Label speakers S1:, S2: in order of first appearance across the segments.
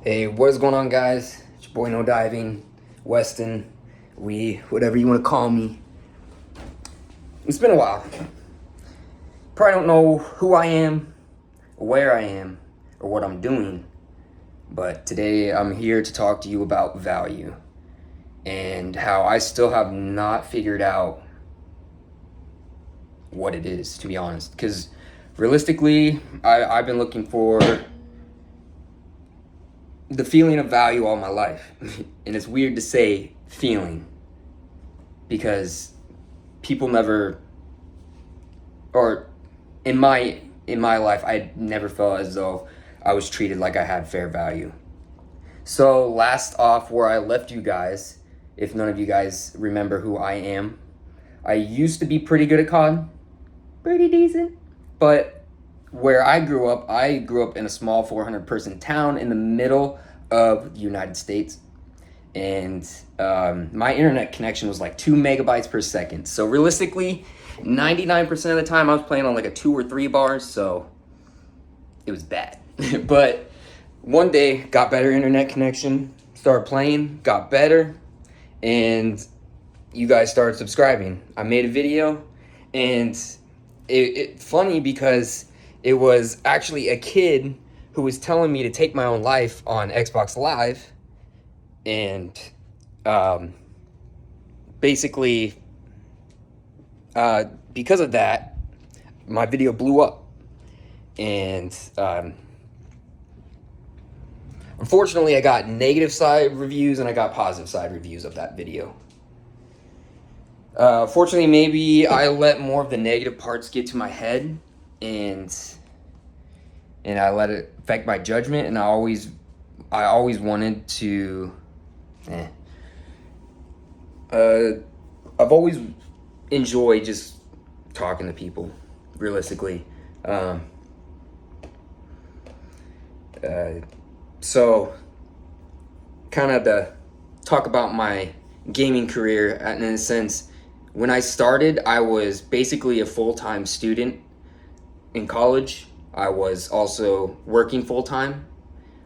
S1: Hey, what is going on, guys? It's your boy No Diving, Weston, whatever you want to call me. It's been a while. Probably don't know who I am, or where I am, or what I'm doing. But today I'm here to talk to you about value and how I still have not figured out what it is, to be honest. Because realistically, I've been looking for the feeling of value all my life. And it's weird to say feeling because people never, or in my life, I never felt as though I was treated like I had fair value. So last off, where I left you guys, if none of you guys remember who I am, I used to be pretty good at COD, pretty decent, but where I grew up in a small 400 person town in the middle of the United States. And my internet connection was like 2 megabytes per second. So realistically, 99% of the time I was playing on like a 2 or 3 bars. So it was bad. But one day, got better internet connection, started playing, got better. And you guys started subscribing. I made a video, and it funny because it was actually a kid who was telling me to take my own life on Xbox Live, and basically because of that, my video blew up, and unfortunately I got negative side reviews and I got positive side reviews of that video. Fortunately, maybe I let more of the negative parts get to my head, and I let it affect my judgment, and I always wanted to I've always enjoyed just talking to people, realistically. So kind of to talk about my gaming career, in a sense, when I started, I was basically a full-time student in college. I was also working full-time.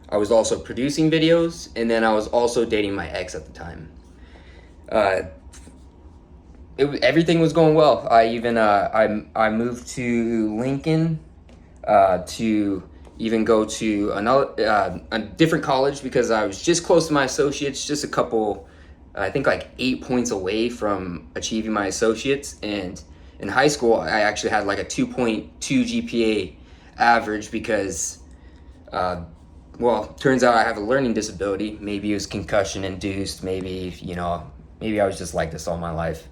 S1: I was also producing videos, and then I was also dating my ex at the time. Everything was going well. I even I moved to Lincoln to even go to a different college because I was just close to my associates, just a couple, I think like 8 points away from achieving my associates. And in high school, I actually had like a 2.2 GPA average because, turns out I have a learning disability. Maybe it was concussion induced. Maybe I was just like this all my life.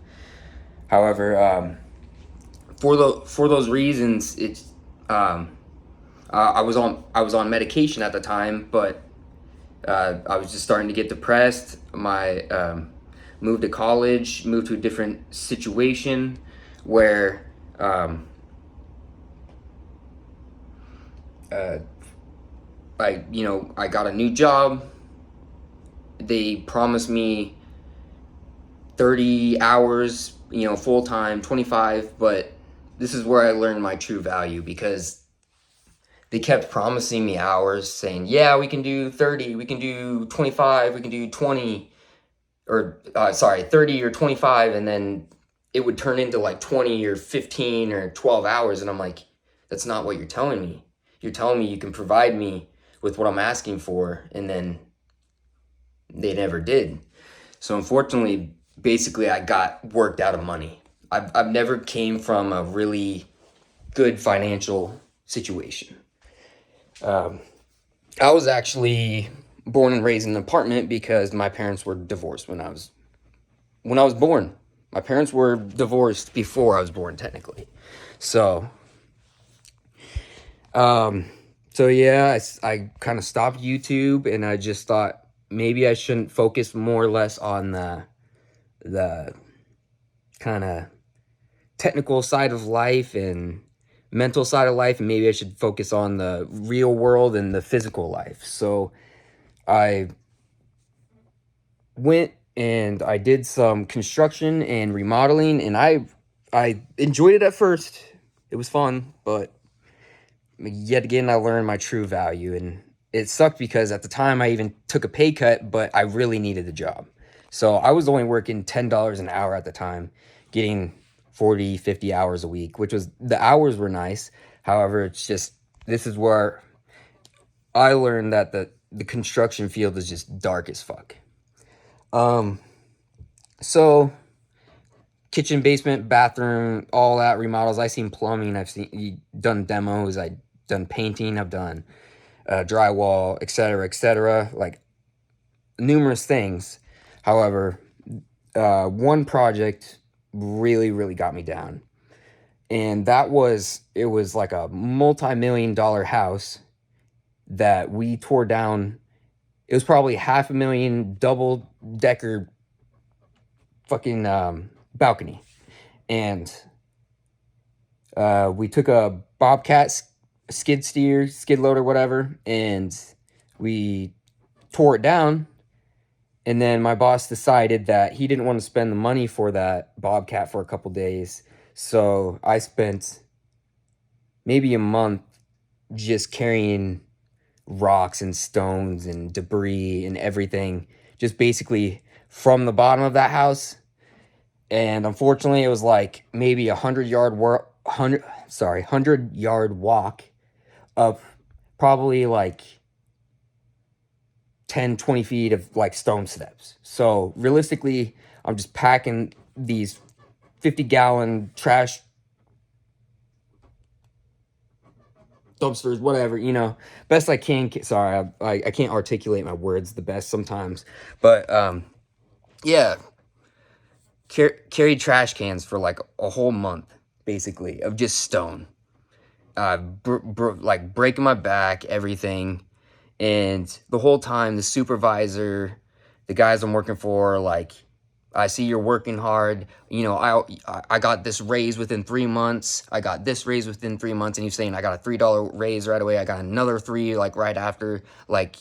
S1: However, for those reasons, it's I was on medication at the time, but I was just starting to get depressed. Moved to college, moved to a different situation where I got a new job. They promised me 30 hours, full time, 25, but this is where I learned my true value, because they kept promising me hours, saying, yeah, we can do 30, we can do 25, we can do 20, or 30 or 25, and then it would turn into like 20 or 15 or 12 hours, and I'm like, that's not what you're telling me. You're telling me you can provide me with what I'm asking for, and then they never did. So unfortunately, basically, I got worked out of money. I've never came from a really good financial situation. I was actually born and raised in an apartment because my parents were divorced when I was born. My parents were divorced before I was born, technically. So yeah, I kind of stopped YouTube, and I just thought maybe I shouldn't focus more or less on the kind of technical side of life and mental side of life, and maybe I should focus on the real world and the physical life. So I went and I did some construction and remodeling, and I enjoyed it at first. It was fun, but yet again, I learned my true value, and it sucked because at the time I even took a pay cut, but I really needed the job. So I was only working $10 an hour at the time, getting 40, 50 hours a week, which was, the hours were nice. However, it's just, this is where I learned that the construction field is just dark as fuck. So kitchen, basement, bathroom, all that remodels. I've seen plumbing. I've seen done demos. I've done painting. I've done drywall, etc., etc. Like numerous things. However, one project really, really got me down, and it was like a multi-million-dollar house that we tore down. It was probably $500,000 double decker fucking balcony, and we took a Bobcat skid loader, whatever, and we tore it down. And then my boss decided that he didn't want to spend the money for that Bobcat for a couple days. So I spent maybe a month just carrying rocks and stones and debris and everything, just basically from the bottom of that house. And unfortunately, it was like maybe 100-yard walk up probably like 10, 20 feet of like stone steps. So realistically, I'm just packing these 50-gallon trash dumpsters, whatever, best I can. Sorry, I can't articulate my words the best sometimes. But yeah, carried trash cans for like a whole month, basically, of just stone. Like breaking my back, everything. And the whole time, the supervisor, the guys I'm working for, like, I see you're working hard. I got this raise within 3 months. I got this raise within 3 months. And he's saying I got a $3 raise right away. I got another 3, like, right after. Like,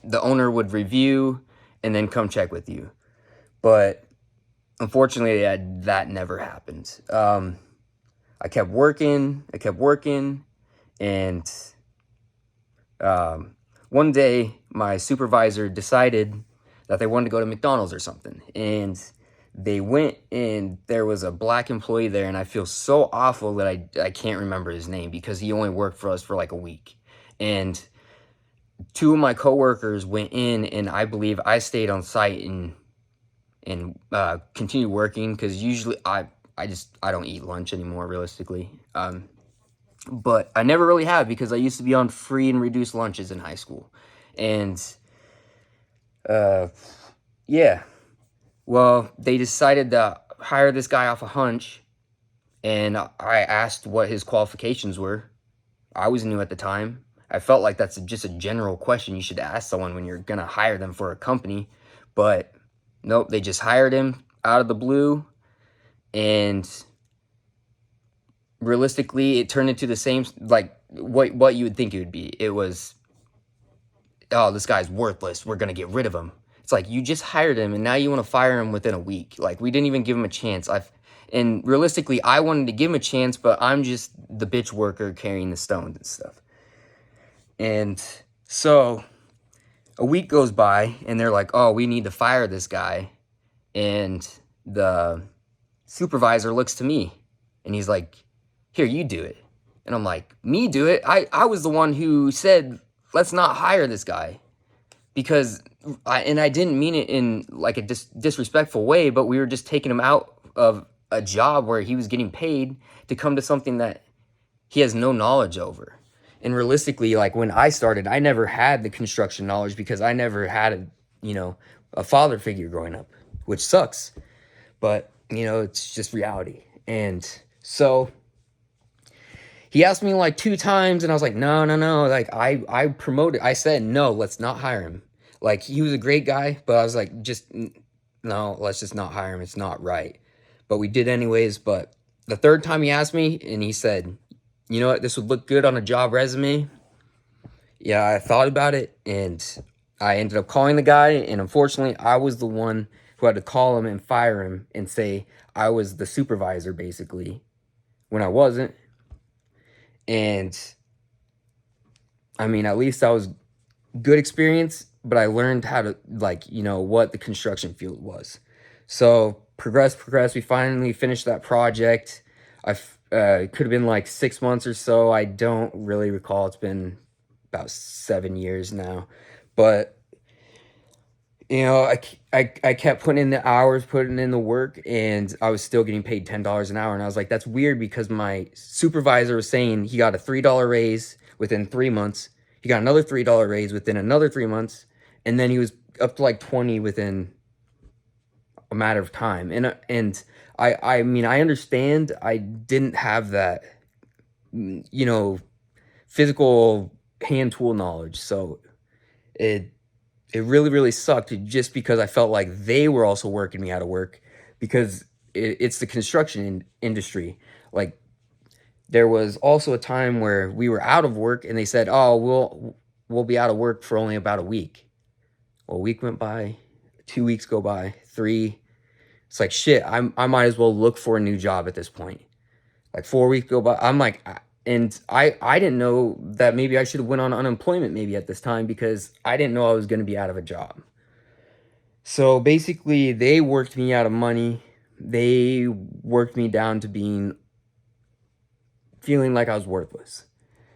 S1: the owner would review and then come check with you. But unfortunately, that never happened. I kept working. And one day, my supervisor decided that they wanted to go to McDonald's or something. And they went, and there was a black employee there, and I feel so awful that I can't remember his name because he only worked for us for like a week. And 2 of my coworkers went in, and I believe I stayed on site and continued working because usually I don't eat lunch anymore, realistically. But I never really have because I used to be on free and reduced lunches in high school. And, yeah. Well, they decided to hire this guy off a hunch. And I asked what his qualifications were. I was new at the time. I felt like that's just a general question you should ask someone when you're going to hire them for a company. But nope, they just hired him out of the blue. And realistically, it turned into the same, like, what you would think it would be. It was, oh, this guy's worthless, we're gonna get rid of him. It's like, you just hired him and now you want to fire him within a week. Like, we didn't even give him a chance. And realistically, I wanted to give him a chance, but I'm just the bitch worker carrying the stones and stuff. And so a week goes by and they're like, oh, we need to fire this guy. And the supervisor looks to me and he's like, here, you do it. And I'm like, me do it? I was the one who said, let's not hire this guy. Because, I didn't mean it in like a disrespectful way, but we were just taking him out of a job where he was getting paid to come to something that he has no knowledge over. And realistically, like when I started, I never had the construction knowledge because I never had a father figure growing up, which sucks. But, it's just reality. And so he asked me like 2 times and I was like, no. Like I promoted, I said, no, let's not hire him. Like, he was a great guy, but I was like, no, let's just not hire him. It's not right. But we did anyways. But the 3rd time he asked me and he said, you know what, this would look good on a job resume. Yeah, I thought about it and I ended up calling the guy. And unfortunately, I was the one who had to call him and fire him and say I was the supervisor, basically, when I wasn't. And I mean, at least I was good experience, but I learned how to, like, what the construction field was. So progress. We finally finished that project. It could have been like 6 months or so. I don't really recall. It's been about 7 years now, but I kept putting in the hours, putting in the work, and I was still getting paid $10 an hour. And I was like, that's weird, because my supervisor was saying he got a $3 raise within 3 months. He got another $3 raise within another 3 months, and then he was up to like 20 within a matter of time. And I mean, I understand I didn't have that, you know, physical hand tool knowledge, so it it really, really sucked, just because I felt like they were also working me out of work, because it's the construction industry. Like, there was also a time where we were out of work and they said, "Oh, we'll be out of work for only about a week." Well, a week went by, 2 weeks go by, three. It's like, shit. I might as well look for a new job at this point. Like, 4 weeks go by. I'm like, and I didn't know that maybe I should have went on unemployment maybe at this time, because I didn't know I was going to be out of a job. So basically, they worked me out of money. They worked me down to feeling like I was worthless.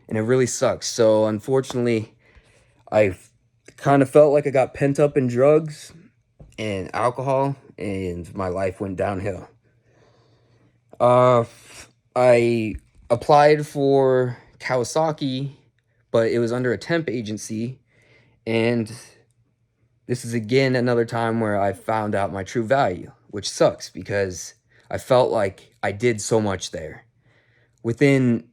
S1: And it really sucks. So unfortunately, I kind of felt like I got pent up in drugs and alcohol, and my life went downhill. Uh, I applied for Kawasaki, but it was under a temp agency, and this is again another time where I found out my true value, which sucks, because I felt like I did so much there. Within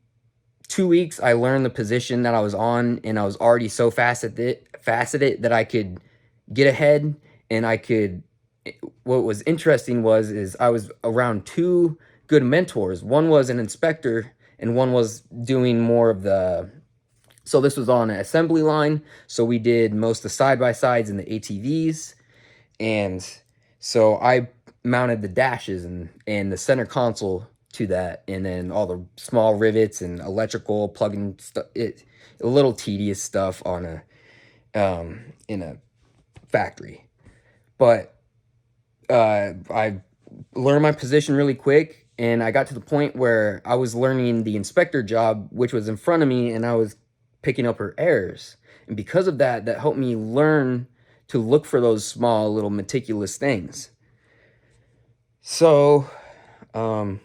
S1: 2 weeks, I learned the position that I was on, and I was already so fast at it that I could get ahead, and I could. What was interesting is I was around two good mentors. One was an inspector, and one was doing more of the. So this was on an assembly line. So we did most of the side by sides and the ATVs, and so I mounted the dashes and the center console to that, and then all the small rivets and electrical plugging stuff. It a little tedious stuff on in a factory, but I learned my position really quick, and I got to the point where I was learning the inspector job, which was in front of me, and I was picking up her errors. And because of that, that helped me learn to look for those small, little meticulous things. So, um,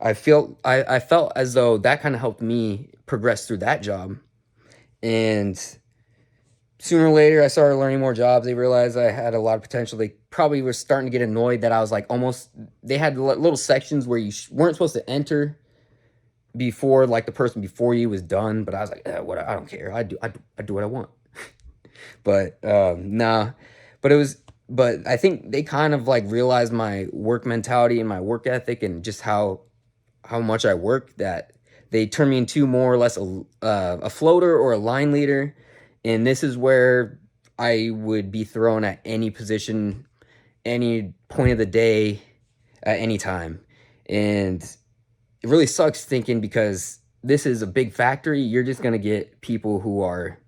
S1: I felt as though that kind of helped me progress through that job. And sooner or later, I started learning more jobs. They realized I had a lot of potential. They probably were starting to get annoyed that I was like almost. They had little sections where you weren't supposed to enter before, like, the person before you was done. But I was like, what? I don't care. I do what I want. But nah. But it was. But I think they kind of like realized my work mentality and my work ethic, and just how much I work, that they turned me into more or less a floater or a line leader. And this is where I would be thrown at any position, any point of the day, at any time. And it really sucks thinking, because this is a big factory. You're just going to get people who are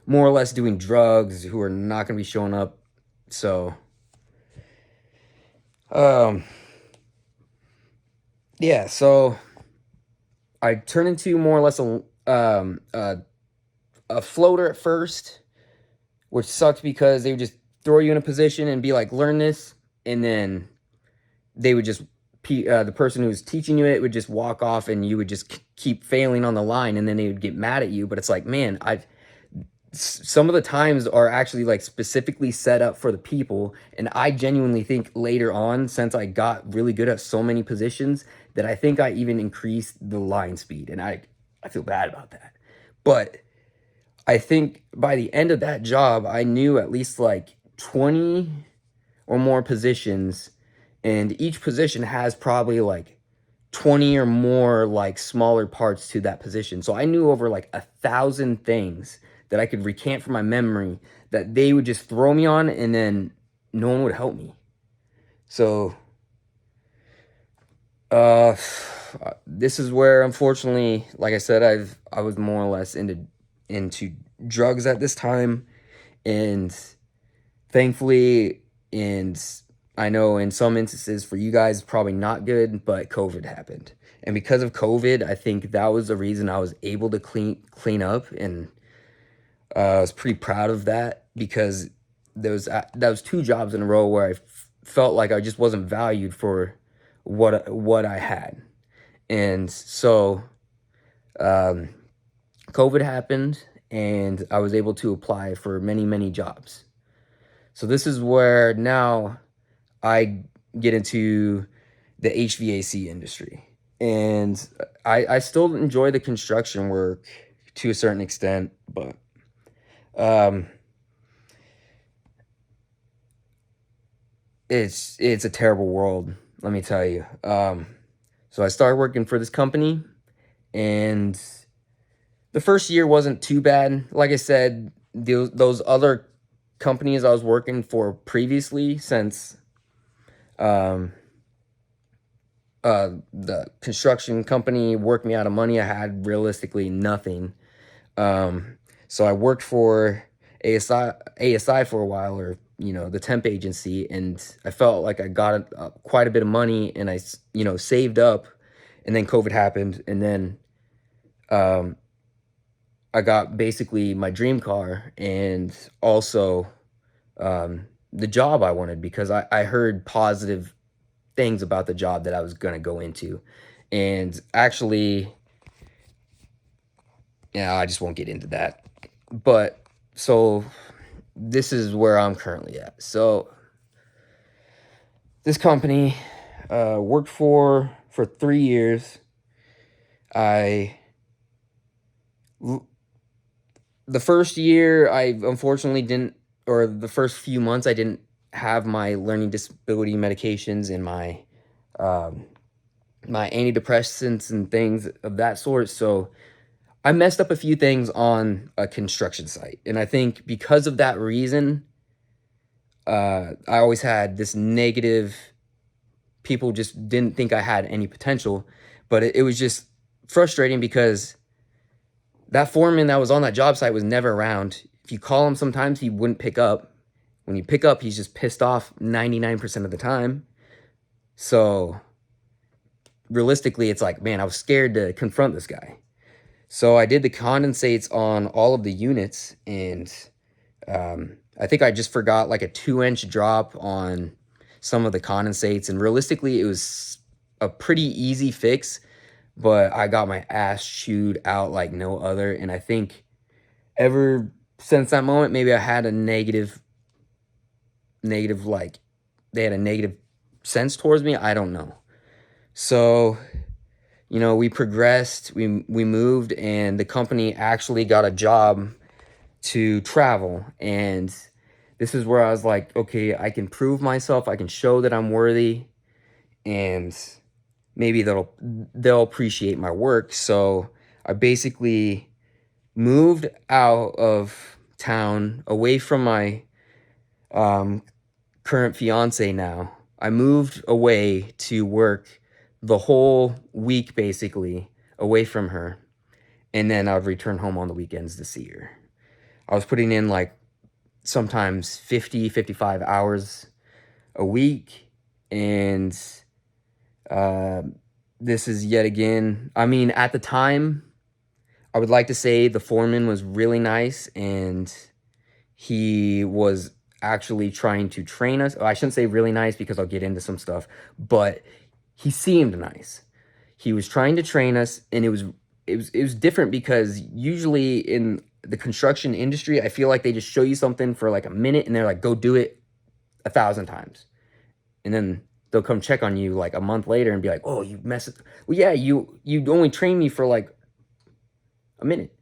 S1: more or less doing drugs, who are not going to be showing up. So, um, yeah, so I turned into more or less a floater at first, which sucked, because they would just throw you in a position and be like, learn this, and then they would just the person who was teaching you it would just walk off, and you would just keep failing on the line, and then they would get mad at you. But it's like, man, some of the times are actually like specifically set up for the people, and I genuinely think later on, since I got really good at so many positions, that I think I even increased the line speed, and I feel bad about that. But I think by the end of that job, I knew at least like 20 or more positions, and each position has probably like 20 or more like smaller parts to that position. So I knew over like 1,000 things that I could recant from my memory, that they would just throw me on, and then no one would help me. So uh this is where, unfortunately, like I said, I was more or less into drugs at this time, and thankfully, and I know in some instances for you guys probably not good, but COVID happened. And because of COVID, I think that was the reason I was able to clean up, and I was pretty proud of that because that was two jobs in a row where felt like I just wasn't valued for what I had. And so um, COVID happened, and I was able to apply for many jobs. So this is where now I get into the HVAC industry. And I still enjoy the construction work to a certain extent, but um, it's a terrible world, let me tell you. So I started working for this company, and the first year wasn't too bad. Like I said, those other companies I was working for previously, since um, the construction company worked me out of money, I had realistically nothing. Um, so I worked for ASI for a while, or the temp agency, and I felt like I got quite a bit of money, and I saved up, and then COVID happened, and then um, I got basically my dream car, and also the job I wanted, because I heard positive things about the job that I was gonna go into, and actually, yeah, I just won't get into that. But so this is where I'm currently at. So this company worked for 3 years. I the first year I unfortunately didn't, or the first few months I didn't have my learning disability medications and um, my antidepressants and things of that sort. So I messed up a few things on a construction site, and I think because of that reason, I always had this negative. People just didn't think I had any potential, but it was just frustrating because that foreman that was on that job site was never around. If you call him, sometimes he wouldn't pick up. When you pick up, he's just pissed off 99% of the time. So realistically, it's like, man, I was scared to confront this guy. So I did the condensates on all of the units, and I think I just forgot like a 2-inch drop on some of the condensates, and realistically, it was a pretty easy fix, but I got my ass chewed out like no other, and I think ever since that moment, maybe I had a negative, like they had a negative sense towards me. I don't know. So we progressed, we moved, and the company actually got a job to travel. And this is where I was like, okay, I can prove myself, I can show that I'm worthy, and maybe they'll appreciate my work. So I basically moved out of town, away from my um, current fiance now. I moved away to work the whole week, basically, away from her. And then I would return home on the weekends to see her. I was putting in like sometimes 50, 55 hours a week. And uh, this is yet again, I mean, at the time, I would like to say the foreman was really nice, and he was actually trying to train us. Oh, I shouldn't say really nice because I'll get into some stuff, but he seemed nice. He was trying to train us, and it was different because usually in the construction industry, I feel like they just show you something for like a minute, and they're like, go do it 1,000 times, and then they'll come check on you like a month later and be like, oh, you messed it. Well, yeah, you only trained me for like a minute.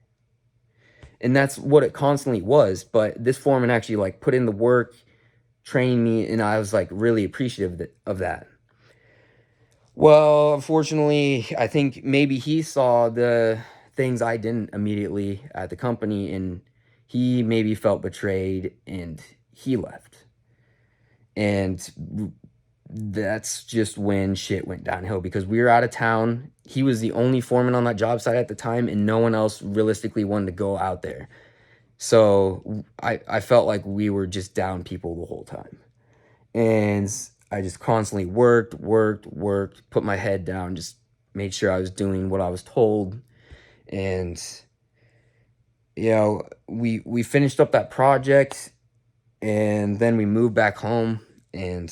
S1: And that's what it constantly was. But this foreman actually like put in the work, trained me, and I was like really appreciative of that. Well, unfortunately, I think maybe he saw the things I didn't immediately at the company, and he maybe felt betrayed, and he left. And that's just when shit went downhill, because we were out of town. He was the only foreman on that job site at the time, and no one else realistically wanted to go out there. So I felt like we were just down people the whole time. And I just constantly worked, put my head down, just made sure I was doing what I was told. And we finished up that project, and then we moved back home. And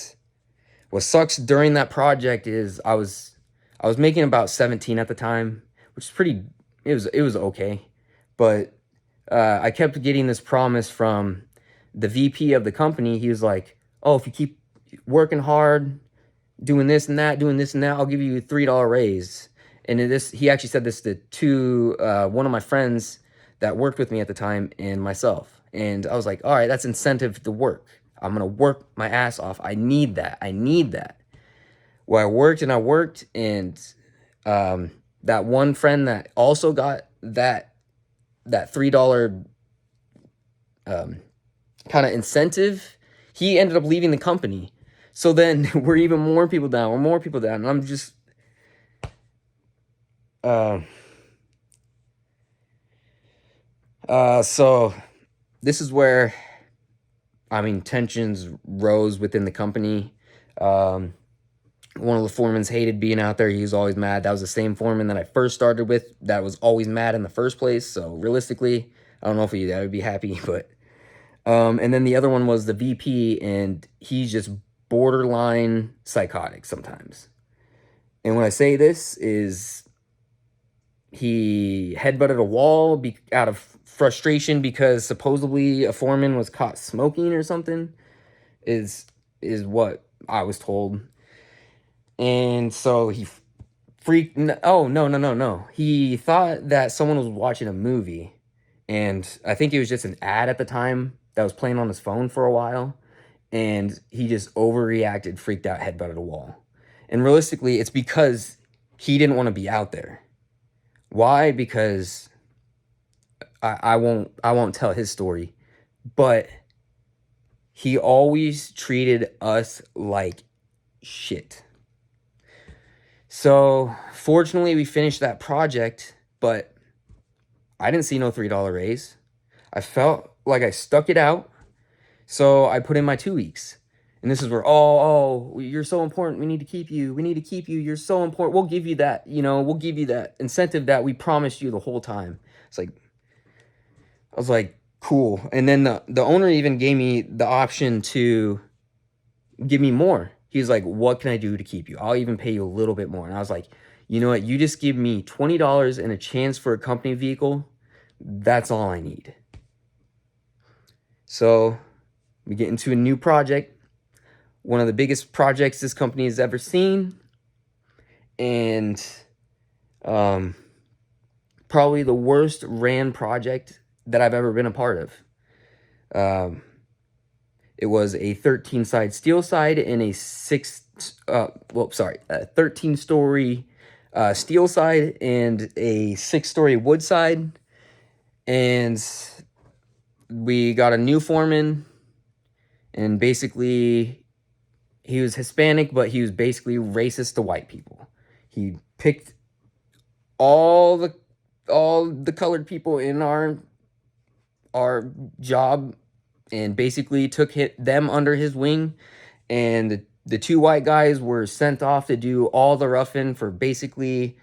S1: what sucks during that project is I was making about 17 at the time, which is pretty. It was okay, but I kept getting this promise from the VP of the company. He was like, "Oh, if you keep working hard, doing this and that, I'll give you a $3 raise." And he actually said this to one of my friends that worked with me at the time and myself. And I was like, all right, that's incentive to work. I'm gonna work my ass off. I need that. I need that. Well, and that one friend that also got that $3 kind of incentive, he ended up leaving the company. So then we're even more people down. And I'm just so this is where, I mean, tensions rose within the company. One of the foremans hated being out there. He was always mad. That was the same foreman that I first started with that was always mad in the first place. So realistically, I don't know if I would be happy, but and then the other one was the VP, and he's just borderline psychotic sometimes. And when I say this is he headbutted a wall out of frustration because supposedly a foreman was caught smoking or something, is what I was told. And so he freaked. Oh, no. He thought that someone was watching a movie, and I think it was just an ad at the time that was playing on his phone for a while, and he just overreacted, freaked out, headbutted a wall. And realistically, it's because he didn't want to be out there. Why? Because I won't tell his story, but he always treated us like shit. So fortunately, we finished that project, but I didn't see no $3 raise. I felt like I stuck it out, so I put in my 2 weeks. And this is where, you're so important. We need to keep you. You're so important. We'll give you that. We'll give you that incentive that we promised you the whole time. I was like, cool. And then the owner even gave me the option to give me more. He's like, what can I do to keep you? I'll even pay you a little bit more. And I was like, you know what? You just give me $20 and a chance for a company vehicle. That's all I need. So we get into a new project. One of the biggest projects this company has ever seen. And probably the worst ran project that I've ever been a part of. It was a 13-side steel side and a 13-story steel side and a 6-story wood side. And we got a new foreman, and basically he was Hispanic, but he was basically racist to white people. He picked all the colored people in our job and basically took them under his wing, and the 2 white guys were sent off to do all the roughing for basically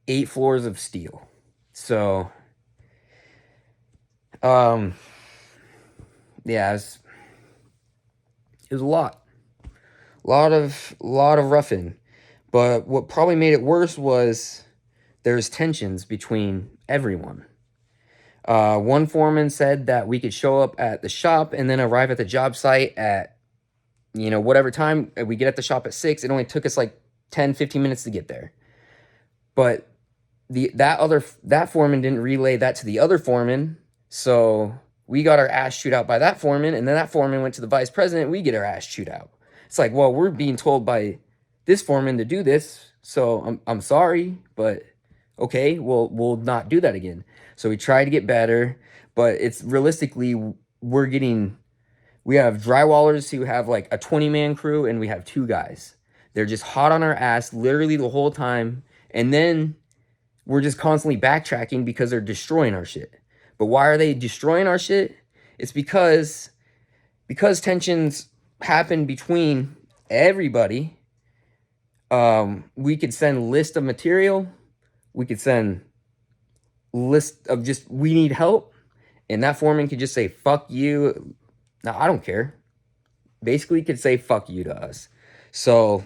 S1: 8 floors of steel. So yeah, it was a lot of roughing. But what probably made it worse was there's tensions between everyone. One foreman said that we could show up at the shop and then arrive at the job site at, whatever time. We get at the shop at 6. It only took us like 10-15 minutes to get there. But that foreman didn't relay that to the other foreman. So we got our ass chewed out by that foreman, and then that foreman went to the vice president. We get our ass chewed out. It's like, well, we're being told by this foreman to do this, so I'm sorry, but okay, we'll not do that again. So we try to get better, but it's realistically, we have drywallers who have like a 20-man crew, and we have 2 guys. They're just hot on our ass literally the whole time, and then we're just constantly backtracking because they're destroying our shit. But why are they destroying our shit? It's because tensions happen between everybody. We could send list of material. We could send list of just, we need help. And that foreman could just say, fuck you. Now, I don't care. Basically could say fuck you to us. So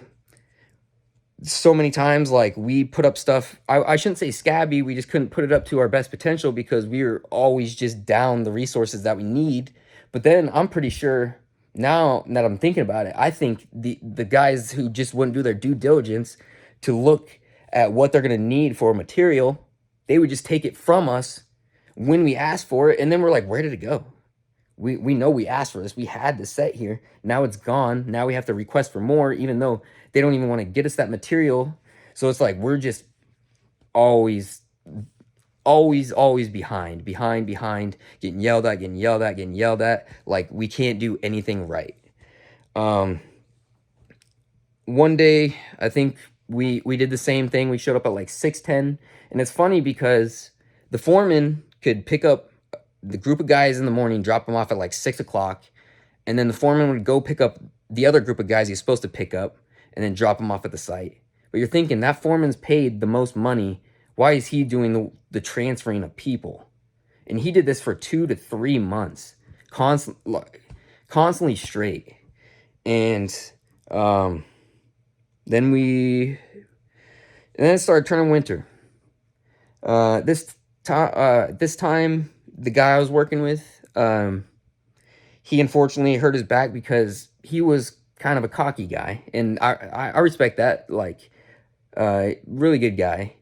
S1: many times, like, we put up stuff, I shouldn't say scabby, we just couldn't put it up to our best potential because we were always just down the resources that we need. But then I'm pretty sure, now that I'm thinking about it, I think the guys who just wouldn't do their due diligence to look at what they're going to need for material, they would just take it from us when we asked for it, and then we're like, where did it go? We know we asked for this. We had this set here. Now it's gone. Now we have to request for more, even though they don't even want to get us that material. So it's like we're just always behind, getting yelled at. Like, we can't do anything right. One day, I think we did the same thing. We showed up at like 6:10, and it's funny because the foreman could pick up the group of guys in the morning, drop them off at like 6 o'clock, and then the foreman would go pick up the other group of guys he's supposed to pick up and then drop them off at the site. But you're thinking, that foreman's paid the most money. Why is he doing the transferring of people? And he did this for 2 to 3 months, constantly straight. And then it started turning winter. This time, the guy I was working with, he unfortunately hurt his back because he was kind of a cocky guy, and I respect that. Like, really good guy,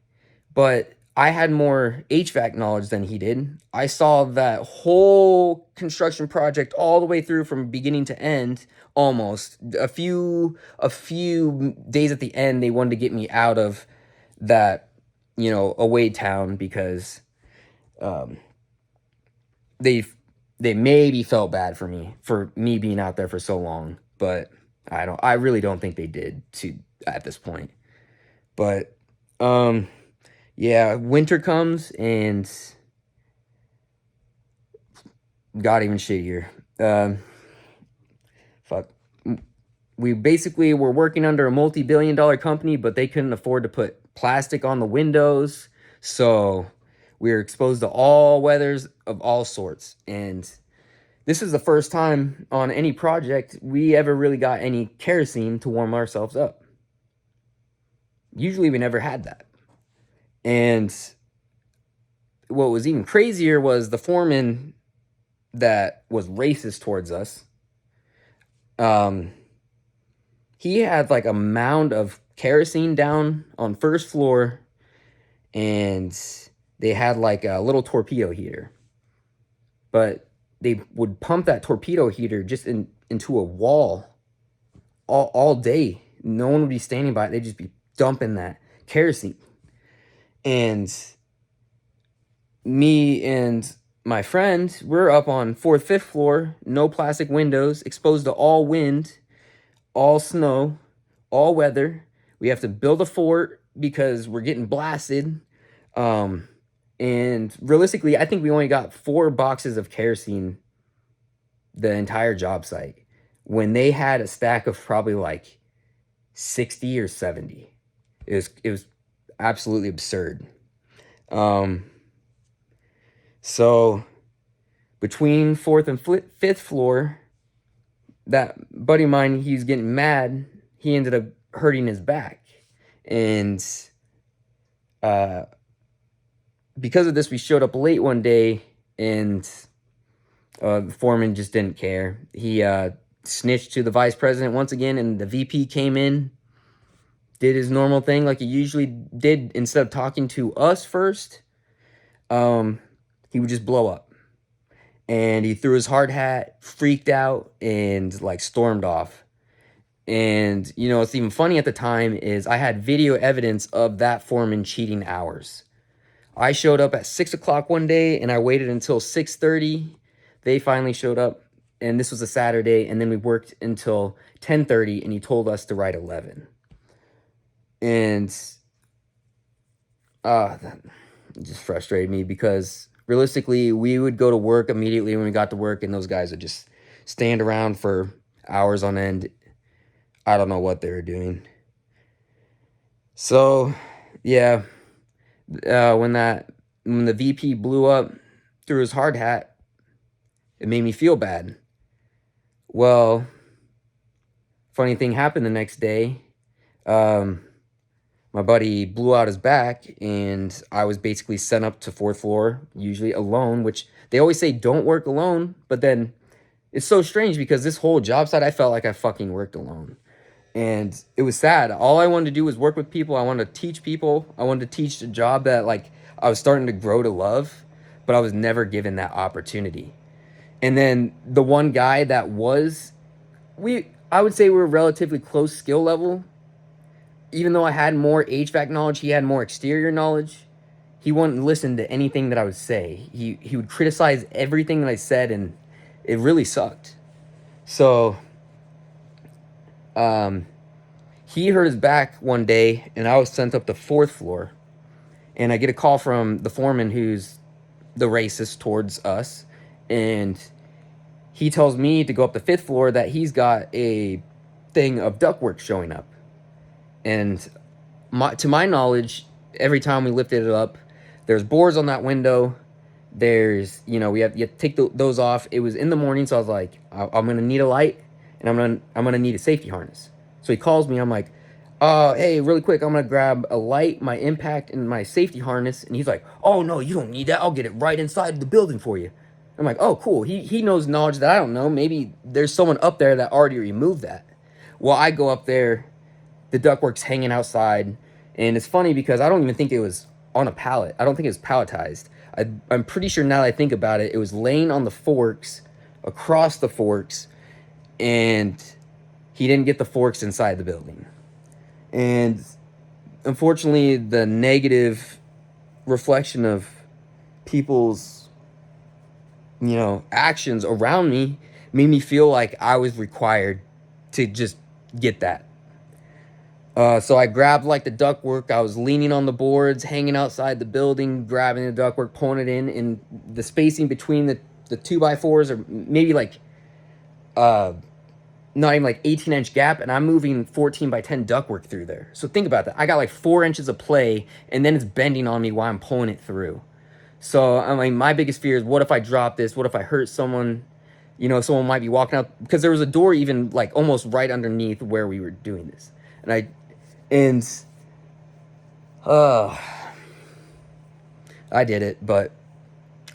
S1: but I had more HVAC knowledge than he did. I saw that whole construction project all the way through from beginning to end. Almost a few days at the end, they wanted to get me out of that, away town because they maybe felt bad for me being out there for so long, but I really don't think they did at this point. But yeah, winter comes and got even shittier. We basically were working under a multi-billion-dollar company, but they couldn't afford to put plastic on the windows, so we were exposed to all weathers of all sorts. And this is the first time on any project we ever really got any kerosene to warm ourselves up. Usually we never had that. And what was even crazier was the foreman that was racist towards us. He had like a mound of kerosene down on first floor, and they had like a little torpedo heater. But they would pump that torpedo heater just into a wall all day. No one would be standing by it. They'd just be dumping that kerosene. And me and my friend, we're up on 4th, 5th floor, no plastic windows, exposed to all wind, all snow, all weather. We have to build a fort because we're getting blasted. And realistically, I think we only got 4 boxes of kerosene the entire job site, when they had a stack of probably like 60 or 70. It was absolutely absurd. So between 4th and 5th floor, that buddy of mine, he's getting mad. He ended up hurting his back. And because of this, we showed up late one day, and the foreman just didn't care. He snitched to the vice president once again, and the VP came in, did his normal thing like he usually did. Instead of talking to us first, he would just blow up. And he threw his hard hat, freaked out, and like stormed off. And, what's even funny at the time is I had video evidence of that foreman cheating hours. I showed up at 6 o'clock one day, and I waited until 6:30. They finally showed up, and this was a Saturday, and then we worked until 10:30, and he told us to write 11. And that just frustrated me because realistically, we would go to work immediately when we got to work, and those guys would just stand around for hours on end. I don't know what they were doing. So, yeah, when the VP blew up through his hard hat, it made me feel bad. Well, funny thing happened the next day. Um, my buddy blew out his back, and I was basically sent up to fourth floor, usually alone, which they always say don't work alone, but then it's so strange because this whole job site, I felt like I fucking worked alone. And it was sad. All I wanted to do was work with people. I wanted to teach people. I wanted to teach a job that like I was starting to grow to love, but I was never given that opportunity. And then the one guy that was, I would say we were relatively close skill level. Even though I had more HVAC knowledge, he had more exterior knowledge. He wouldn't listen to anything that I would say. He would criticize everything that I said, and it really sucked. So, um, he hurt his back one day, and I was sent up to fourth floor. And I get a call from the foreman, who's the racist towards us, and he tells me to go up the fifth floor that he's got a thing of ductwork showing up. And to my knowledge, every time we lifted it up, there's boards on that window. There's, you have to take those off. It was in the morning, so I was like, I'm gonna need a light, and I'm gonna need a safety harness. So he calls me. I'm like, hey, really quick, I'm gonna grab a light, my impact, and my safety harness. And he's like, oh no, you don't need that. I'll get it right inside the building for you. I'm like, oh cool. He knows knowledge that I don't know. Maybe there's someone up there that already removed that. Well, I go up there. The ductwork's hanging outside, and it's funny because I don't even think it was on a pallet. I don't think it was palletized. I'm pretty sure now that I think about it, it was laying on the forks, across the forks, and he didn't get the forks inside the building. And unfortunately, the negative reflection of people's, actions around me made me feel like I was required to just get that. So I grabbed like the ductwork. I was leaning on the boards, hanging outside the building, grabbing the ductwork, pulling it in, and the spacing between the 2x4s are maybe like, not even like 18-inch gap, and I'm moving 14x10 ductwork through there. So think about that. I got like 4 inches of play, and then it's bending on me while I'm pulling it through. So I mean, my biggest fear is, what if I drop this? What if I hurt someone? Someone might be walking out, because there was a door even like almost right underneath where we were doing this, and I did it. But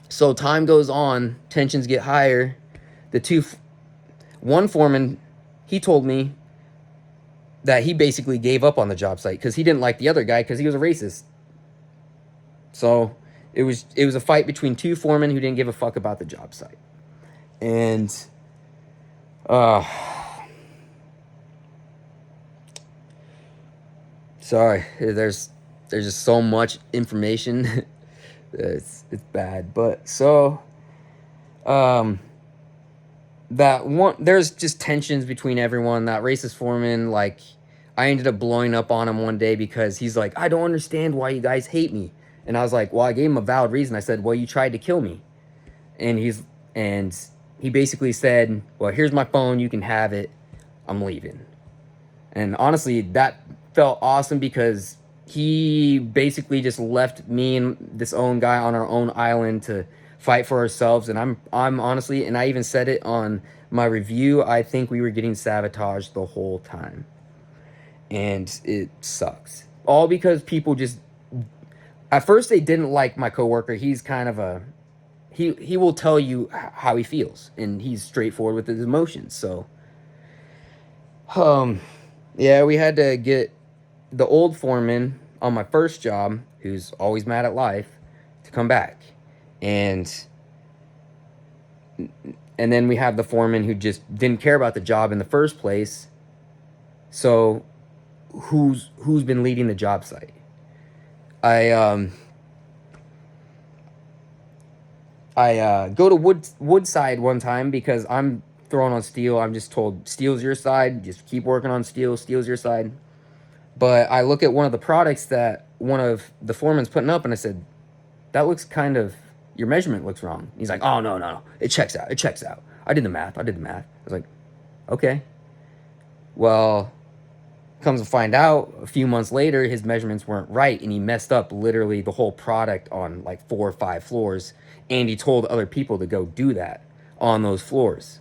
S1: so time goes on, tensions get higher. One foreman, he told me that he basically gave up on the job site because he didn't like the other guy because he was a racist. So it was a fight between two foremen who didn't give a fuck about the job site. And sorry, there's just so much information. it's bad. But so that one, there's just tensions between everyone. That racist foreman, like, I ended up blowing up on him one day because he's like, I don't understand why you guys hate me. And I was like, well, I gave him a valid reason. I said, well, you tried to kill me. And he basically said, well, here's my phone, you can have it, I'm leaving. And honestly, that felt awesome because he basically just left me and this own guy on our own island to fight for ourselves. And I'm honestly, and I even said it on my review, I think we were getting sabotaged the whole time. And it sucks. All because people just, at first they didn't like my coworker. He's kind of he will tell you how he feels, and he's straightforward with his emotions. So, yeah, we had to get the old foreman on my first job, who's always mad at life, to come back. And then we have the foreman who just didn't care about the job in the first place. So who's been leading the job site? I go to Woodside one time because I'm throwing on steel. I'm just told, steel's your side, just keep working on steel, steel's your side. But I look at one of the products that one of the foremen's putting up, and I said, that looks kind of your measurement looks wrong. He's like, oh, no, no, no. It checks out. It checks out. I did the math. I was like, okay. Well, comes to find out, a few months later, his measurements weren't right, and he messed up literally the whole product on like 4 or 5 floors, and he told other people to go do that on those floors.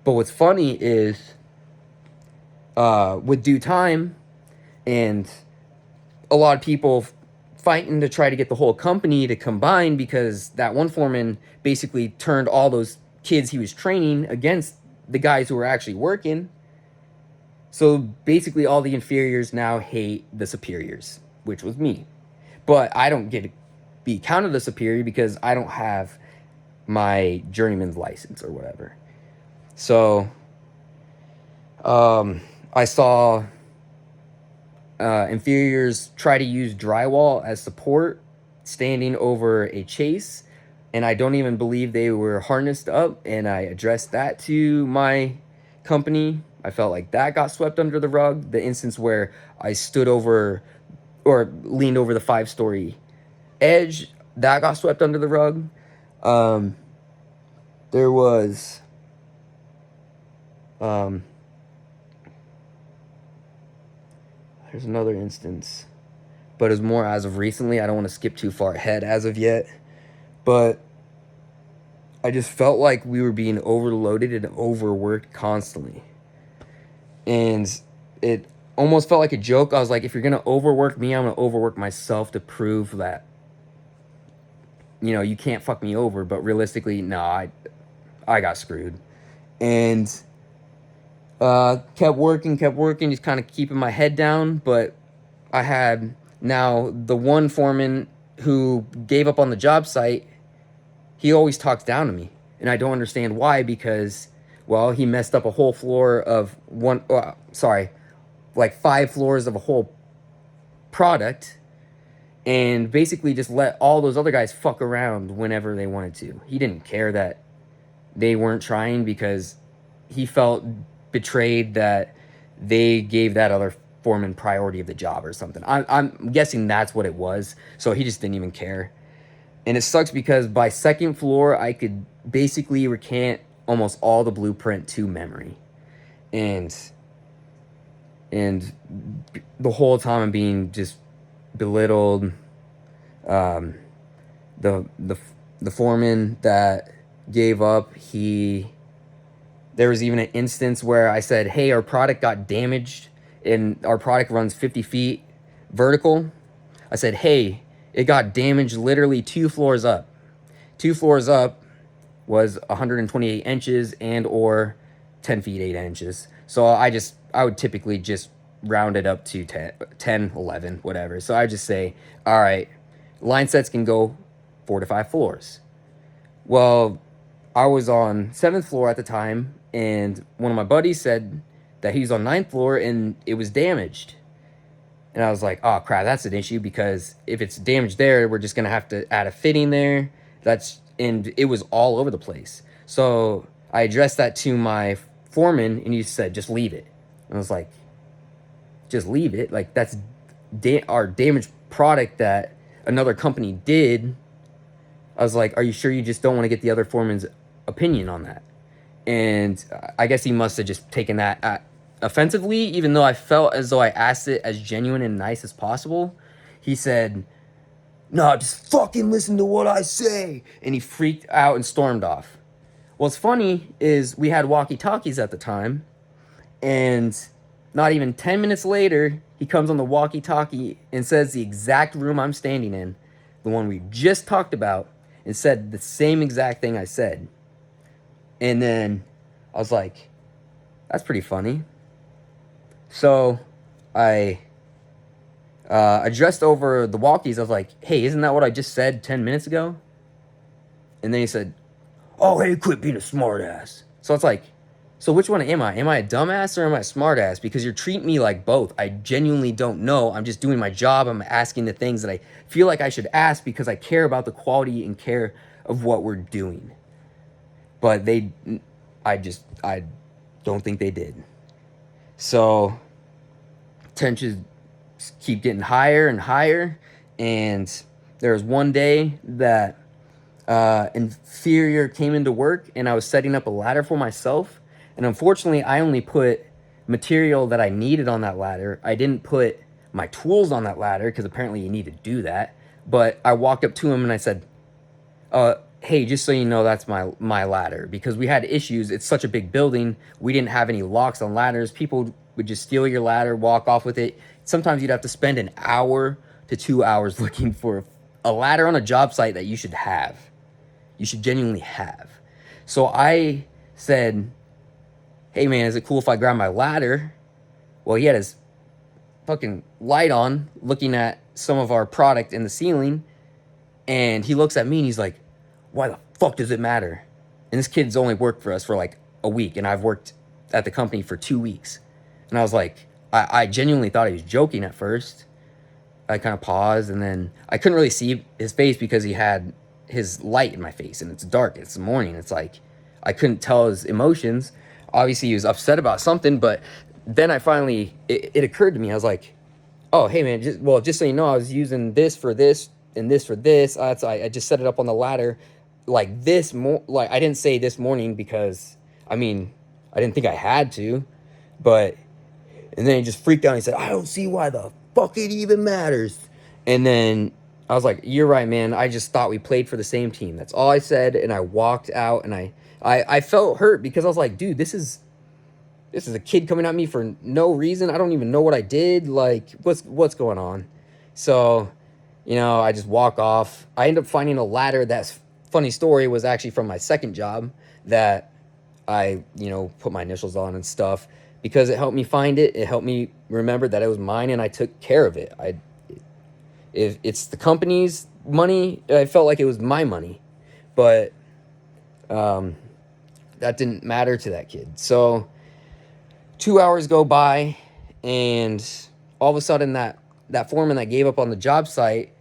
S1: But what's funny is, with due time, and a lot of people fighting to try to get the whole company to combine, because that one foreman basically turned all those kids he was training against the guys who were actually working. So basically all the inferiors now hate the superiors, which was me. But I don't get to be counted a superior because I don't have my journeyman's license or whatever. So I saw inferiors try to use drywall as support standing over a chase, and I don't even believe they were harnessed up, and I addressed that to my company. I felt like that got swept under the rug. The instance where I stood over or leaned over the 5-story edge, that got swept under the rug. There was there's another instance, but it was more as of recently. I don't want to skip too far ahead as of yet, but I just felt like we were being overloaded and overworked constantly. And it almost felt like a joke. I was like, if you're going to overwork me, I'm going to overwork myself to prove that, you know, you can't fuck me over. But realistically, no, I got screwed. And kept working, just kind of keeping my head down. But I had now the one foreman who gave up on the job site. He always talks down to me, and I don't understand why, because, well, he messed up a whole floor of like 5 floors of a whole product, and basically just let all those other guys fuck around whenever they wanted to. He didn't care that they weren't trying, because he felt betrayed that they gave that other foreman priority of the job or something. I'm guessing that's what it was, so he just didn't even care. And it sucks because by second floor, I could basically recant almost all the blueprint to memory. And the whole time I'm being just belittled. The foreman that gave up, there was even an instance where I said, hey, our product got damaged and our product runs 50 feet vertical. I said, hey, it got damaged literally 2 floors up. 2 floors up was 128 inches and or 10 feet 8 inches. So I would typically just round it up to 10, 11, whatever. So I just say, all right, line sets can go 4 to 5 floors. Well, I was on 7th floor at the time, and one of my buddies said that he was on 9th floor and it was damaged. And I was like, oh, crap, that's an issue, because if it's damaged there, we're just going to have to add a fitting there. And it was all over the place. So I addressed that to my foreman, and he said, just leave it. And I was like, just leave it? Like, that's our damaged product that another company did. I was like, are you sure you just don't want to get the other foreman's opinion on that? And I guess he must have just taken that offensively, even though I felt as though I asked it as genuine and nice as possible. He said, no, just fucking listen to what I say. And he freaked out and stormed off. What's funny is we had walkie-talkies at the time, and not even 10 minutes later, he comes on the walkie-talkie and says the exact room I'm standing in, the one we just talked about, and said the same exact thing I said. And then I was like, that's pretty funny. So I addressed over the walkies. I was like, hey, isn't that what I just said 10 minutes ago? And then he said, oh, hey, quit being a smartass. So it's like, so which one am I? Am I a dumbass or am I a smartass? Because you're treating me like both. I genuinely don't know. I'm just doing my job. I'm asking the things that I feel like I should ask because I care about the quality and care of what we're doing. But I don't think they did. So tensions keep getting higher and higher. And there was one day that inferior came into work and I was setting up a ladder for myself. And unfortunately, I only put material that I needed on that ladder. I didn't put my tools on that ladder because apparently you need to do that. But I walked up to him and I said, hey, just so you know, that's my ladder, because we had issues. It's such a big building. We didn't have any locks on ladders. People would just steal your ladder, walk off with it. Sometimes you'd have to spend an hour to 2 hours looking for a ladder on a job site that you should have. You should genuinely have. So I said, hey man, is it cool if I grab my ladder? Well, he had his fucking light on, looking at some of our product in the ceiling, and he looks at me and he's like, why the fuck does it matter? And this kid's only worked for us for like a week, and I've worked at the company for 2 weeks. And I was like, I genuinely thought he was joking at first. I kind of paused, and then I couldn't really see his face because he had his light in my face, and it's dark, it's morning. It's like, I couldn't tell his emotions. Obviously, he was upset about something, but then I finally, it occurred to me. I was like, oh, hey man, just so you know, I was using this for this and this for this. I just set it up on the ladder like this. Like, I didn't say this morning because, I mean, I didn't think I had to, but, and then he just freaked out and he said, I don't see why the fuck it even matters. And then I was like, you're right, man. I just thought we played for the same team. That's all I said. And I walked out, and I felt hurt because I was like, dude, this is a kid coming at me for no reason. I don't even know what I did. Like, what's going on? So, I just walk off. I end up finding a ladder. That's funny story, was actually from my second job that I, put my initials on and stuff, because it helped me find it. It helped me remember that it was mine, and I took care of it. If it's the company's money, I felt like it was my money, but that didn't matter to that kid. So 2 hours go by, and all of a sudden that foreman that gave up on the job site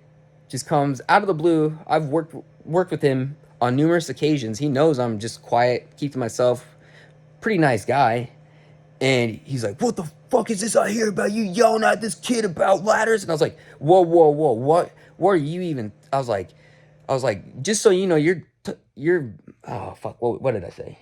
S1: just comes out of the blue. I've worked with him on numerous occasions. He knows I'm just quiet, keep to myself, pretty nice guy. And he's like, what the fuck is this I hear about you yelling at this kid about ladders? And I was like, whoa, what are you even? I was like, just so you know, you're, oh fuck, what did I say?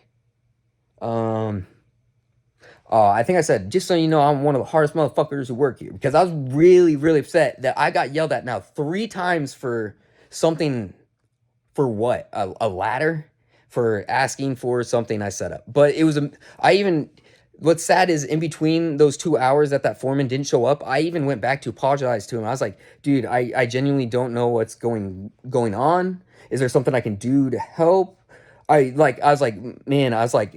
S1: I think I said, just so you know, I'm one of the hardest motherfuckers who work here, because I was really, really upset that I got yelled at now 3 times for something. For what? A ladder? For asking for something I set up. But it was, what's sad is, in between those 2 hours that foreman didn't show up, I even went back to apologize to him. I was like, dude, I genuinely don't know what's going on. Is there something I can do to help? I was like, man,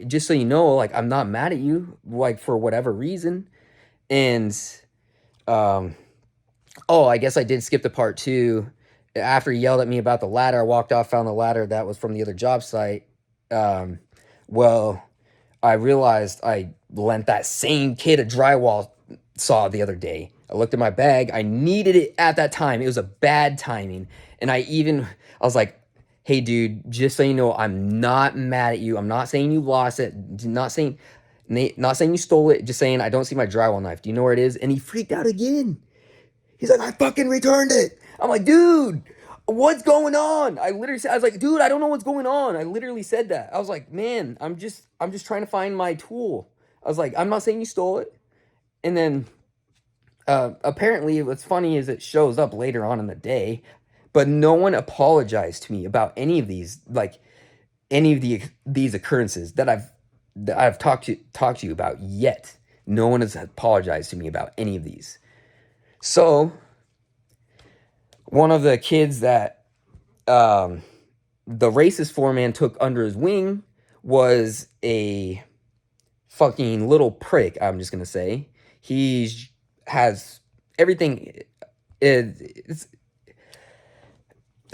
S1: just so you know, like, I'm not mad at you, like, for whatever reason. And, I guess I did skip the part 2. After he yelled at me about the ladder, I walked off, found the ladder that was from the other job site. Well, I realized I lent that same kid a drywall saw the other day. I looked at my bag. I needed it at that time. It was a bad timing. And I was like, hey, dude, just so you know, I'm not mad at you. I'm not saying you lost it. Not saying you stole it. Just saying I don't see my drywall knife. Do you know where it is? And he freaked out again. He's like, I fucking returned it. I'm like, dude, what's going on? I was like, dude, I don't know what's going on. I literally said that. I was like, man, I'm just trying to find my tool. I was like, I'm not saying you stole it. And then apparently what's funny is it shows up later on in the day, but no one apologized to me about any of these, like any of these occurrences that I've talked to you about yet. No one has apologized to me about any of these. So one of the kids that the racist foreman took under his wing was a fucking little prick, I'm just going to say. He has everything. It's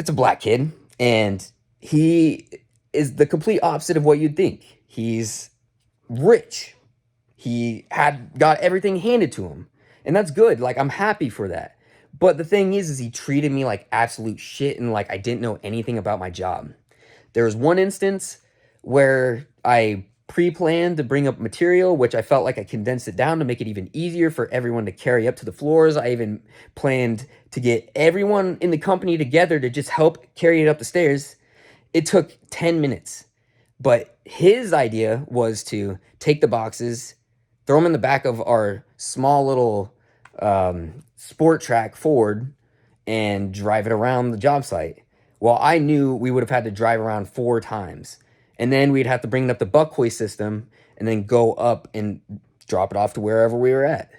S1: a black kid, and he is the complete opposite of what you'd think. He's rich. He got everything handed to him, and that's good. Like, I'm happy for that. But the thing is he treated me like absolute shit, and like I didn't know anything about my job. There was one instance where I pre-planned to bring up material, which I felt like I condensed it down to make it even easier for everyone to carry up to the floors. I even planned to get everyone in the company together to just help carry it up the stairs. It took 10 minutes. But his idea was to take the boxes, throw them in the back of our small little sport track Ford, and drive it around the job site. Well, I knew we would have had to drive around 4 times. And then we'd have to bring it up the buck hoist system and then go up and drop it off to wherever we were at.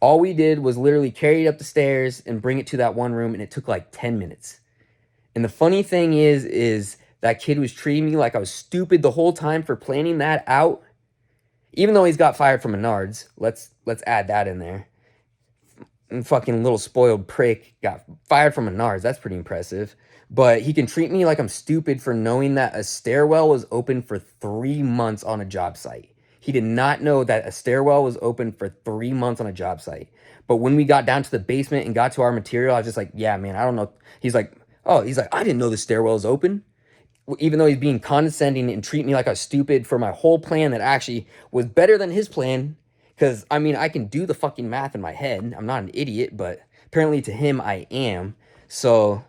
S1: All we did was literally carry it up the stairs and bring it to that one room, and it took like 10 minutes. And the funny thing is that kid was treating me like I was stupid the whole time for planning that out. Even though he's got fired from Menards, let's add that in there. And fucking little spoiled prick got fired from Menards. That's pretty impressive. But he can treat me like I'm stupid for knowing that a stairwell was open for 3 months on a job site. He did not know that a stairwell was open for 3 months on a job site. But when we got down to the basement and got to our material, I was just like, yeah, man, I don't know. He's like, I didn't know the stairwell was open. Even though he's being condescending and treat me like I was stupid for my whole plan that actually was better than his plan. Because, I mean, I can do the fucking math in my head. I'm not an idiot, but apparently to him, I am. So,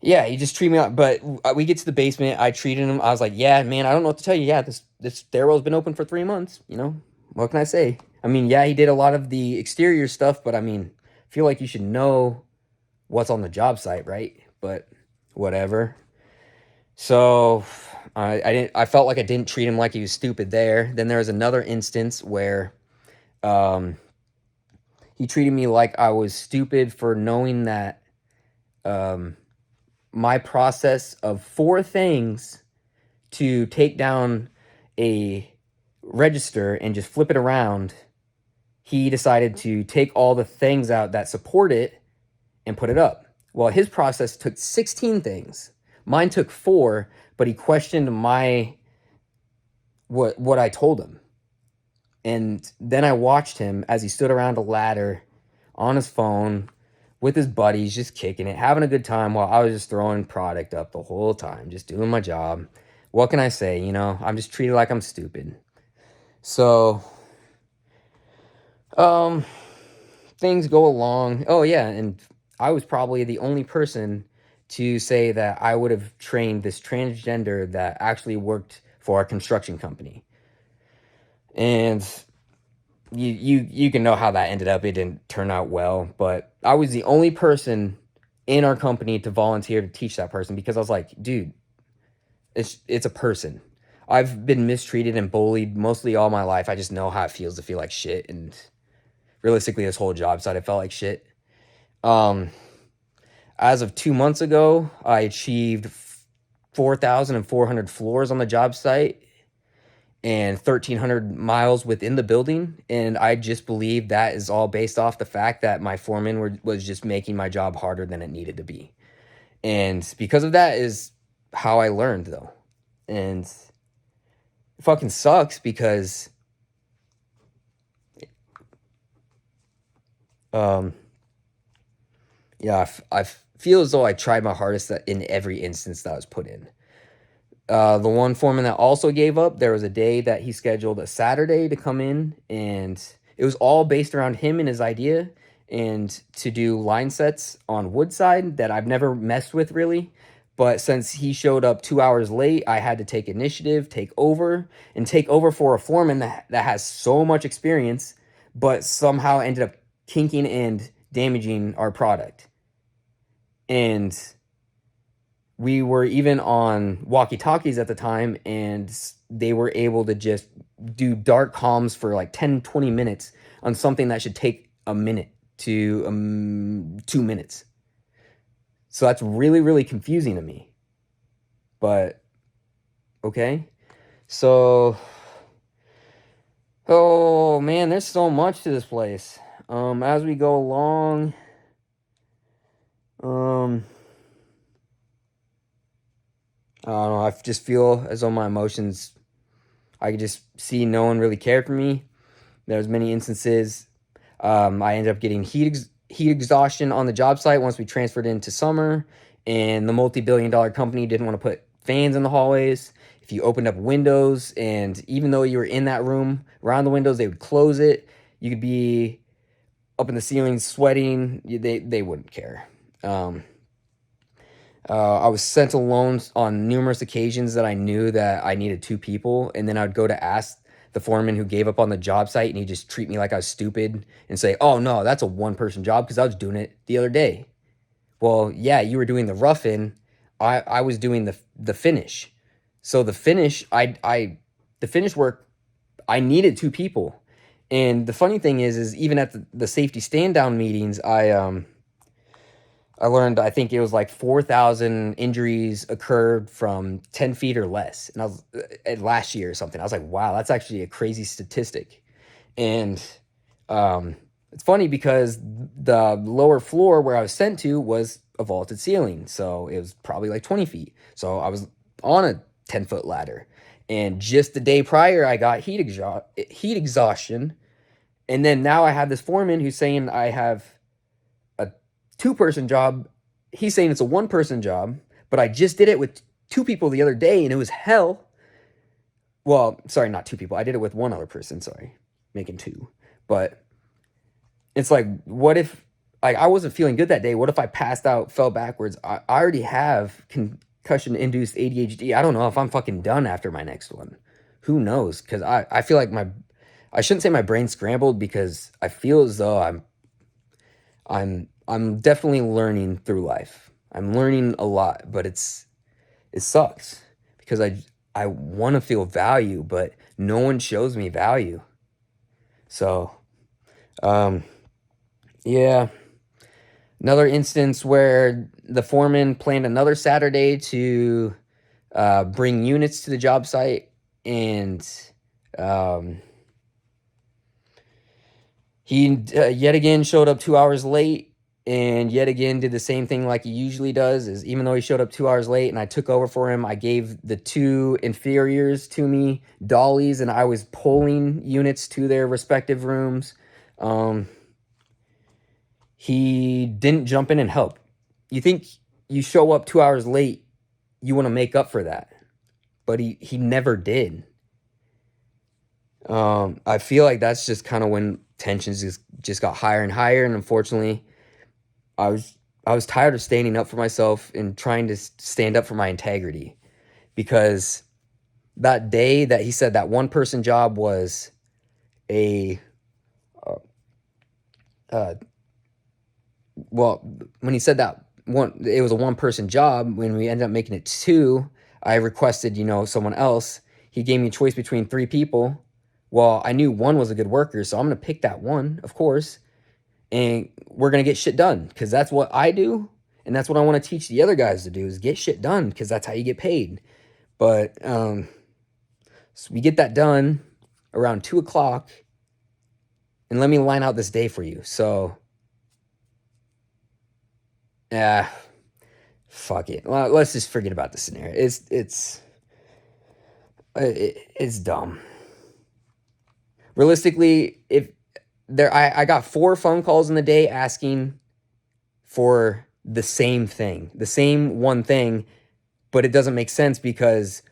S1: yeah, he just treated me like, but we get to the basement. I treated him. I was like, yeah, man, I don't know what to tell you. Yeah, this stairwell's been open for 3 months. You know, what can I say? I mean, yeah, he did a lot of the exterior stuff, but I mean, I feel like you should know what's on the job site, right? But whatever. So I felt like I didn't treat him like he was stupid there. Then there was another instance where he treated me like I was stupid for knowing that my process of 4 things to take down a register and just flip it around, he decided to take all the things out that support it and put it up. Well, his process took 16 things. Mine took 4, but he questioned what I told him. And then I watched him as he stood around a ladder on his phone with his buddies, just kicking it, having a good time while I was just throwing product up the whole time, just doing my job. What can I say? You know, I'm just treated like I'm stupid. So, things go along. Oh, yeah, and I was probably the only person to say that I would have trained this transgender that actually worked for our construction company. And you can know how that ended up. It didn't turn out well, but I was the only person in our company to volunteer to teach that person because I was like, dude, it's a person. I've been mistreated and bullied mostly all my life. I just know how it feels to feel like shit, and realistically this whole job site I felt like shit. As of 2 months ago, I achieved 4,400 floors on the job site and 1,300 miles within the building. And I just believe that is all based off the fact that my foreman was just making my job harder than it needed to be. And because of that is how I learned, though. And it fucking sucks because yeah, I feel as though I tried my hardest in every instance that I was put in. The one foreman that also gave up, there was a day that he scheduled a Saturday to come in, and it was all based around him and his idea, and to do line sets on Woodside that I've never messed with really. But since he showed up 2 hours late, I had to take initiative, take over for a foreman that has so much experience, but somehow ended up kinking and damaging our product. And we were even on walkie-talkies at the time, and they were able to just do dark comms for like 10, 20 minutes on something that should take a minute to 2 minutes. So that's really, really confusing to me. But, okay. So, oh man, there's so much to this place. As we go along, I don't know, I just feel as though my emotions, I could just see no one really cared for me. There's many instances. I ended up getting heat exhaustion on the job site once we transferred into summer, and the multi-billion-dollar company didn't want to put fans in the hallways. If you opened up windows, and even though you were in that room, around the windows, they would close it. You could be up in the ceiling sweating. They wouldn't care. I was sent alone on numerous occasions that I knew that I needed two people, and then I'd go to ask the foreman who gave up on the job site, and he'd just treat me like I was stupid and say, "Oh no, that's a one-person job because I was doing it the other day." Well, yeah, you were doing the rough-in. I was doing the finish. So the finish work, I needed two people. And the funny thing is even at the safety stand down meetings, I learned, I think it was like 4,000 injuries occurred from 10 feet or less. And I was last year or something. I was like, wow, that's actually a crazy statistic. And it's funny because the lower floor where I was sent to was a vaulted ceiling. So it was probably like 20 feet. So I was on a 10-foot ladder. And just the day prior, I got heat exhaustion. And then now I have this foreman who's saying I have a two-person job. He's saying it's a one-person job, but I just did it with two people the other day, and it was hell. Well, sorry, not two people. I did it with one other person. Sorry, making two. But it's like, what if I wasn't feeling good that day? What if I passed out, fell backwards? I already have concussion-induced ADHD. I don't know if I'm fucking done after my next one. Who knows? Because I feel like I shouldn't say my brain scrambled, because I feel as though I'm definitely learning through life. I'm learning a lot, but it sucks because I want to feel value, but no one shows me value. So, yeah. Another instance where the foreman planned another Saturday to bring units to the job site, and he yet again showed up 2 hours late, and yet again did the same thing like he usually does. Is even though he showed up 2 hours late and I took over for him, I gave the two inferiors to me dollies, and I was pulling units to their respective rooms. He didn't jump in and help. You think you show up 2 hours late, you want to make up for that, but he never did. I feel like that's just kind of when tensions just got higher and higher, and unfortunately, I was tired of standing up for myself and trying to stand up for my integrity, because that day that he said that one person job was a well, when he said that it was a one person job, when we ended up making it two, I requested, someone else. He gave me a choice between three people. Well, I knew one was a good worker, so I'm going to pick that one, of course, and we're going to get shit done, because that's what I do, and that's what I want to teach the other guys to do, is get shit done, because that's how you get paid. But so we get that done around 2 o'clock, and let me line out this day for you. So, fuck it. Well, let's just forget about the scenario. It's dumb. Realistically, I got 4 phone calls in the day asking for the same thing, the same one thing, but it doesn't make sense because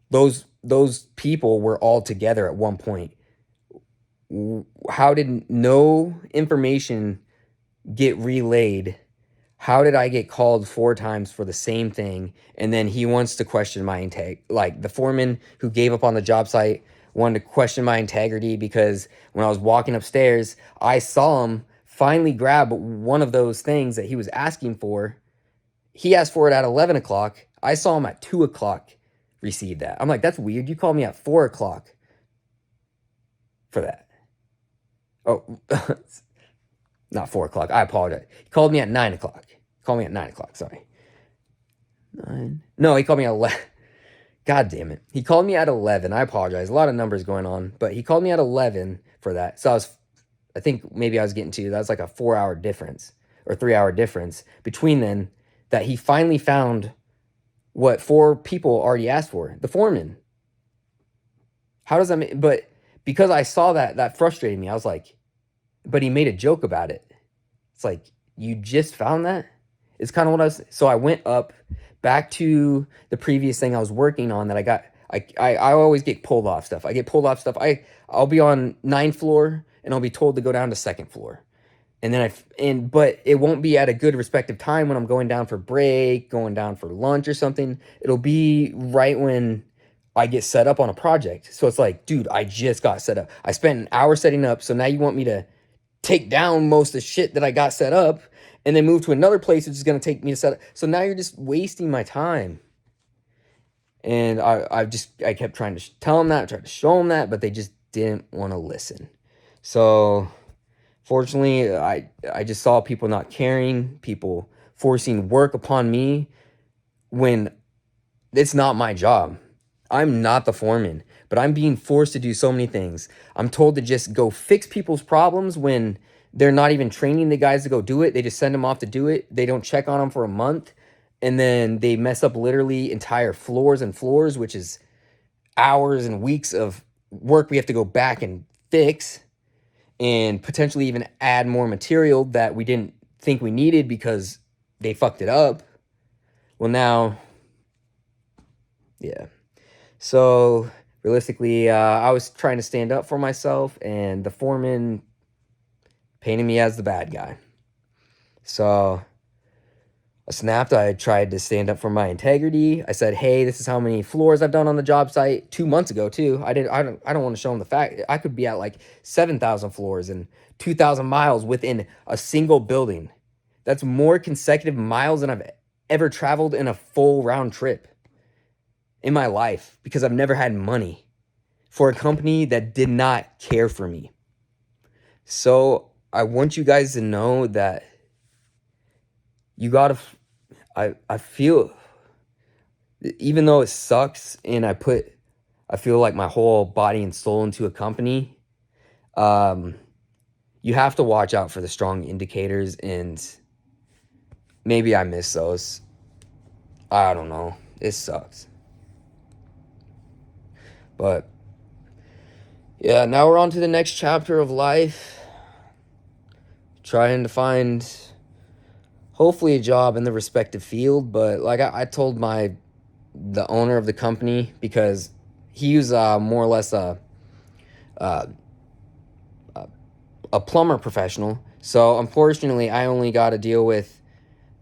S1: those people were all together at one point. How did no information get relayed? How did I get called 4 times for the same thing? And then he wants to question my integrity. Like, the foreman who gave up on the job site wanted to question my integrity because when I was walking upstairs, I saw him finally grab one of those things that he was asking for. He asked for it at 11 o'clock. I saw him at 2 o'clock receive that. I'm like, that's weird. You called me at 4 o'clock for that. Oh, not 4 o'clock. I apologize. He called me at 9 o'clock. Sorry. 9. No, he called me at 11. God damn it. He called me at 11. I apologize. A lot of numbers going on. But he called me at 11 for that. So I think maybe I was getting to, that was like a 4-hour difference or 3-hour difference between then, that he finally found what 4 people already asked for. The foreman. How does that make, but because I saw that frustrated me. I was like, but he made a joke about it. It's like, you just found that? It's kind of what so I went up back to the previous thing I was working on that I got. I always get pulled off stuff. I'll be on 9th floor and I'll be told to go down to 2nd floor. And then but it won't be at a good respective time when I'm going down for break, going down for lunch or something. It'll be right when I get set up on a project. So it's like, dude, I just got set up. I spent an hour setting up. So now you want me to take down most of the shit that I got set up and then move to another place which is going to take me to set up. So now you're just wasting my time. And I kept trying to tell them that, tried to show them that, but they just didn't want to listen. So fortunately, I just saw people not caring, people forcing work upon me when it's not my job. I'm not the foreman, but I'm being forced to do so many things. I'm told to just go fix people's problems when they're not even training the guys to go do it. They just send them off to do it. They don't check on them for a month. And then they mess up literally entire floors and floors, which is hours and weeks of work we have to go back and fix, and potentially even add more material that we didn't think we needed because they fucked it up. Well, now, yeah. So realistically, I was trying to stand up for myself, and the foreman painted me as the bad guy. So I snapped. I tried to stand up for my integrity. I said, "Hey, this is how many floors I've done on the job site." 2 months ago, too. I don't want to show them the fact. I could be at like 7,000 floors and 2,000 miles within a single building. That's more consecutive miles than I've ever traveled in a full round trip in my life, because I've never had money for a company that did not care for me. So I want you guys to know that you gotta. I feel, even though it sucks, and I feel like my whole body and soul into a company, you have to watch out for the strong indicators, and maybe I miss those. I don't know. It sucks. But yeah, now we're on to the next chapter of life. Trying to find hopefully a job in the respective field. But like I told the owner of the company, because he was more or less a plumber professional. So unfortunately, I only got to deal with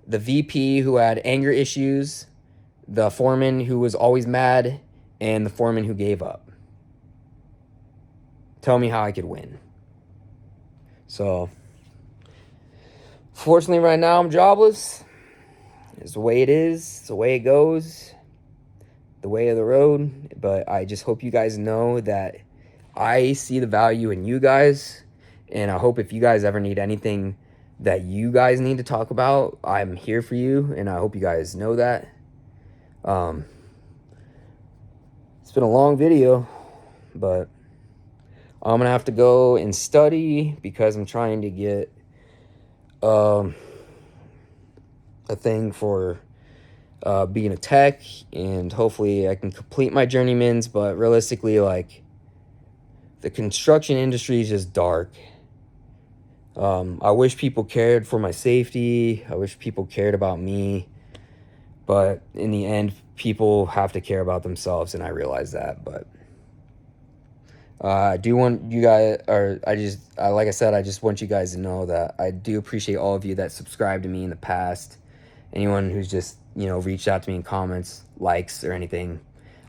S1: the VP who had anger issues, the foreman who was always mad, and the foreman who gave up. Tell me how I could win. So fortunately, right now I'm jobless. It's the way it is. It's the way it goes. The way of the road. But I just hope you guys know that I see the value in you guys. And I hope if you guys ever need anything that you guys need to talk about, I'm here for you. And I hope you guys know that. It's been a long video, but I'm going to have to go and study because I'm trying to get a thing for being a tech, and hopefully I can complete my journeymans. But realistically, like, the construction industry is just dark. I wish people cared for my safety. I wish people cared about me. But in the end, people have to care about themselves, and I realize that. But I do want you guys, like I said, I just want you guys to know that I do appreciate all of you that subscribed to me in the past. Anyone who's just, reached out to me in comments, likes, or anything.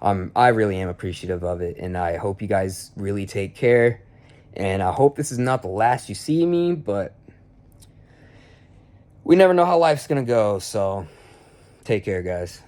S1: I really am appreciative of it, and I hope you guys really take care. And I hope this is not the last you see me, but we never know how life's gonna go, so take care, guys.